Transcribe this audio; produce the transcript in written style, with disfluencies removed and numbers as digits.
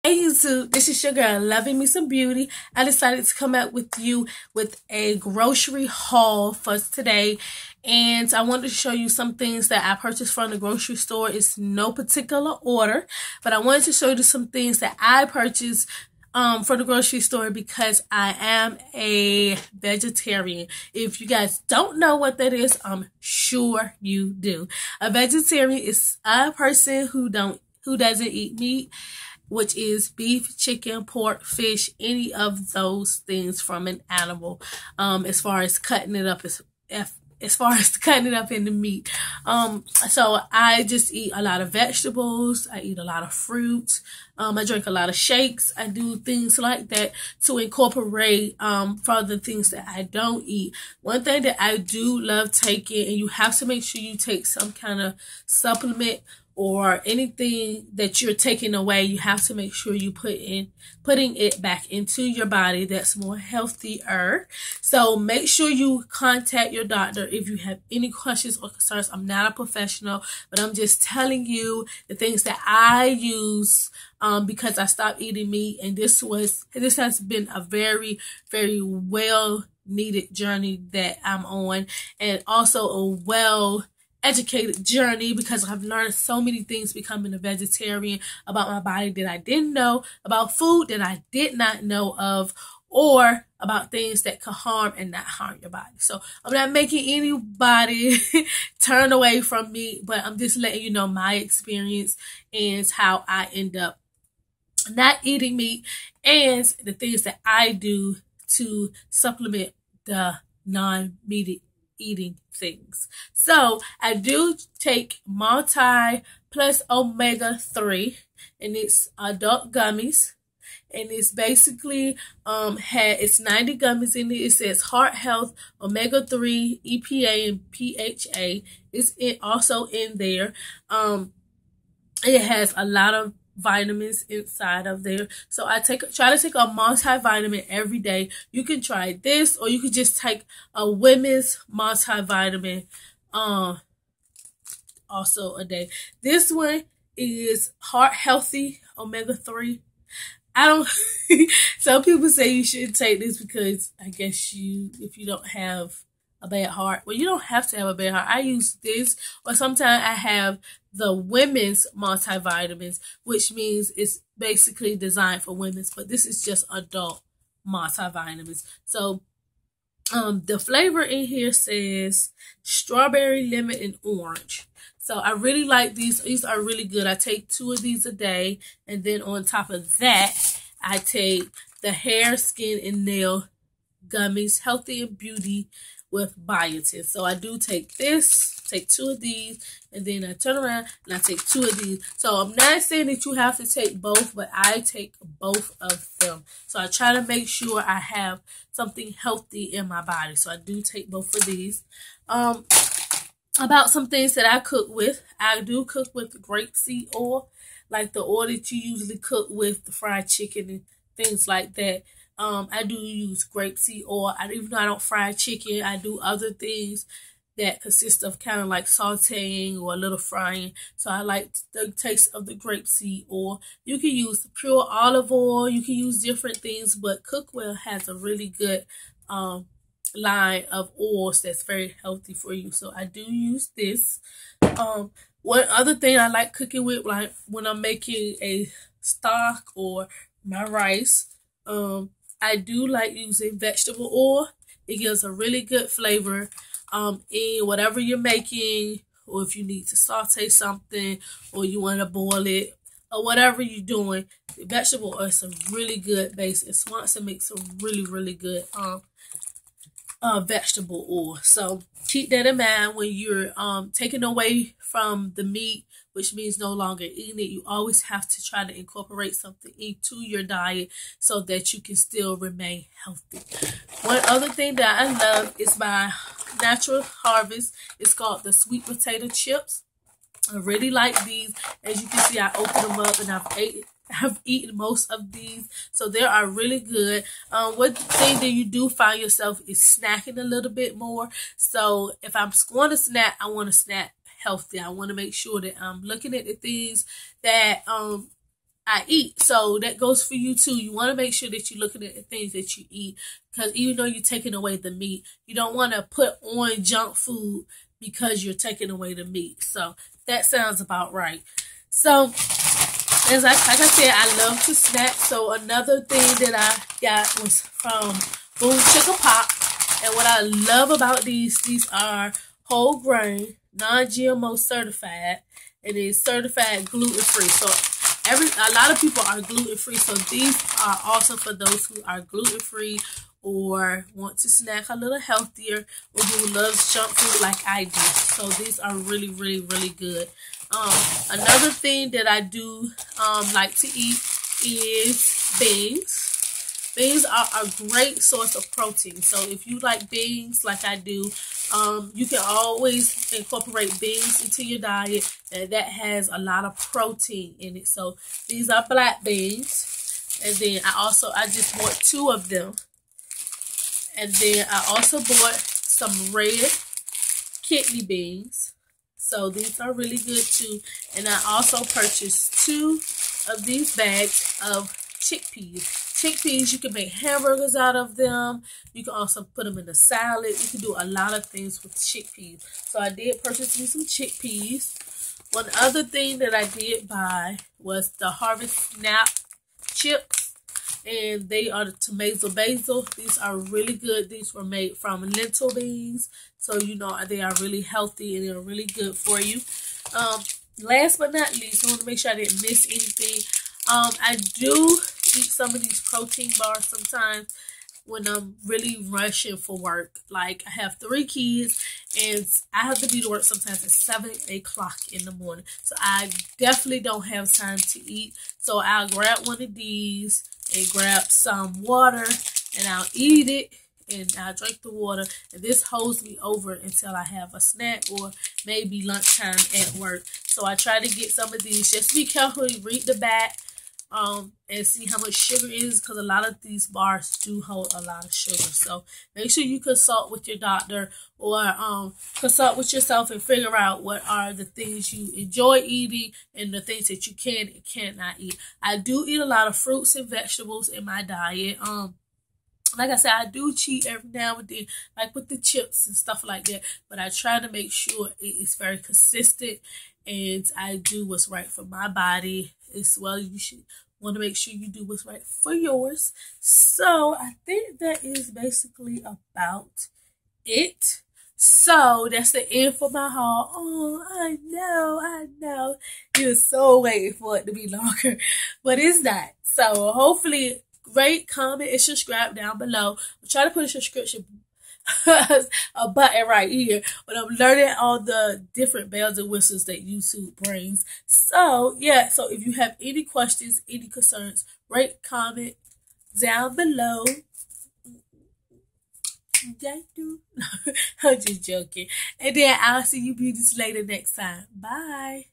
Hey YouTube, this is your girl, Loving Me Some Beauty. I decided to come out with you with a grocery haul for today. And I wanted to show you some things that I purchased from the grocery store. It's no particular order, but I wanted to show you some things that I purchased from the grocery store because I am a vegetarian. If you guys don't know what that is, I'm sure you do. A vegetarian is a person who doesn't eat meat, which is beef, chicken, pork, fish, any of those things from an animal. As far as cutting it up, as far as cutting it up into meat. So I just eat a lot of vegetables. I eat a lot of fruit. I drink a lot of shakes. I do things like that to incorporate for the things that I don't eat. One thing that I do love taking, and you have to make sure you take some kind of supplement or anything that you're taking away, you have to make sure you putting it back into your body that's more healthier. So make sure you contact your doctor if you have any questions or concerns. I'm not a professional, but I'm just telling you the things that I use because I stopped eating meat, and this has been a very, very well needed journey that I'm on, and also a educated journey because I've learned so many things becoming a vegetarian about my body that I didn't know, about food that I did not know of, or about things that could harm and not harm your body. So I'm not making anybody turn away from me, but I'm just letting you know my experience and how I end up not eating meat and the things that I do to supplement the non-meat eating things. So I do take multi plus omega-3, and it's adult gummies, and it's basically it's 90 gummies in it. It says heart health, omega-3, EPA, and PHA. It's also in there. It has a lot of vitamins inside of there. So I try to take a multivitamin every day. You can try this, or you could just take a women's multivitamin also a day. This one is heart healthy omega-3. I don't some people say you shouldn't take this because I guess if you don't have a bad heart. Well, you don't have to have a bad heart. I use this, or sometimes I have the women's multivitamins, which means it's basically designed for women's, but this is just adult multivitamins. So the flavor in here says strawberry, lemon, and orange. So I really like these. These are really good. I take 2 of these a day, and then on top of that, I take the hair, skin, and nail gummies, healthy and beauty with biotin. So I do take 2 of these, and then I turn around and I take 2 of these. So I'm not saying that you have to take both, but I take both of them. So I try to make sure I have something healthy in my body. So I do take both of these. About some things that I cook with. I do cook with grapeseed oil, like the oil that you usually cook with the fried chicken and things like that. I do use grapeseed oil. Even though I don't fry chicken, I do other things that consist of kind of like sauteing or a little frying. So I like the taste of the grapeseed oil. You can use pure olive oil. You can use different things, but Cookwell has a really good line of oils that's very healthy for you. So I do use this. One other thing I like cooking with, like when I'm making a stock or my rice, I do like using vegetable oil. It gives a really good flavor in whatever you're making, or if you need to saute something, or you want to boil it, or whatever you're doing. Vegetable oil is a really good base, and Swanson makes a really, really good vegetable oil. So keep that in mind when you're taking away from the meat, which means no longer eating it. You always have to try to incorporate something into your diet so that you can still remain healthy. One other thing that I love is my Natural Harvest. It's called the sweet potato chips. I really like these. As you can see, I opened them up and I've eaten most of these, so they are really good. One thing that you do find yourself is snacking a little bit more. So if I'm going to snack, I want to snack healthy. I want to make sure that I'm looking at the things that I eat. So that goes for you too. You want to make sure that you're looking at the things that you eat, because even though you're taking away the meat, you don't want to put on junk food because you're taking away the meat. So that sounds about right. So as like I said, I love to snack. So another thing that I got was from Boom Chicka Pop. And what I love about these are whole grain, non-GMO certified. It is certified gluten-free. So a lot of people are gluten-free. So these are awesome for those who are gluten-free or want to snack a little healthier, or who loves junk food like I do. So these are really, really, really good. Another thing that I do like to eat is beans. Beans are a great source of protein. So if you like beans like I do, you can always incorporate beans into your diet, and that has a lot of protein in it. So these are black beans. And then I just bought 2 of them. And then I also bought some red kidney beans. So these are really good too. And I also purchased 2 of these bags of chickpeas. Chickpeas, you can make hamburgers out of them. You can also put them in a salad. You can do a lot of things with chickpeas. So I did purchase me some chickpeas. One other thing that I did buy was the Harvest Snap chips. And they are the tomato basil. These are really good. These were made from lentil beans. So, you know, they are really healthy and they're really good for you. Last but not least, I want to make sure I didn't miss anything. I do eat some of these protein bars sometimes when I'm really rushing for work. Like, I have 3 kids and I have to be to work sometimes at 7 o'clock in the morning. So I definitely don't have time to eat. So I'll grab one of these and grab some water, and I'll eat it, and I'll drink the water, and this holds me over until I have a snack or maybe lunchtime at work. So I try to get some of these. Just be careful, read the back, and see how much sugar is, because a lot of these bars do hold a lot of sugar. So make sure you consult with your doctor, or consult with yourself and figure out what are the things you enjoy eating and the things that you can and cannot eat. I do eat a lot of fruits and vegetables in my diet. Like I said, I do cheat every now and then, like with the chips and stuff like that. But I try to make sure it is very consistent, and I do what's right for my body as well. You should want to make sure you do what's right for yours. So I think that is basically about it. So that's the end for my haul. Oh, I know. You're so waiting for it to be longer, but it's not. So hopefully, rate, comment, and subscribe down below. I'm trying to put a subscription a button right here, but I'm learning all the different bells and whistles that YouTube brings. So yeah, so if you have any questions, any concerns, rate, comment down below. I'm just joking. And then I'll see you beauties later next time. Bye.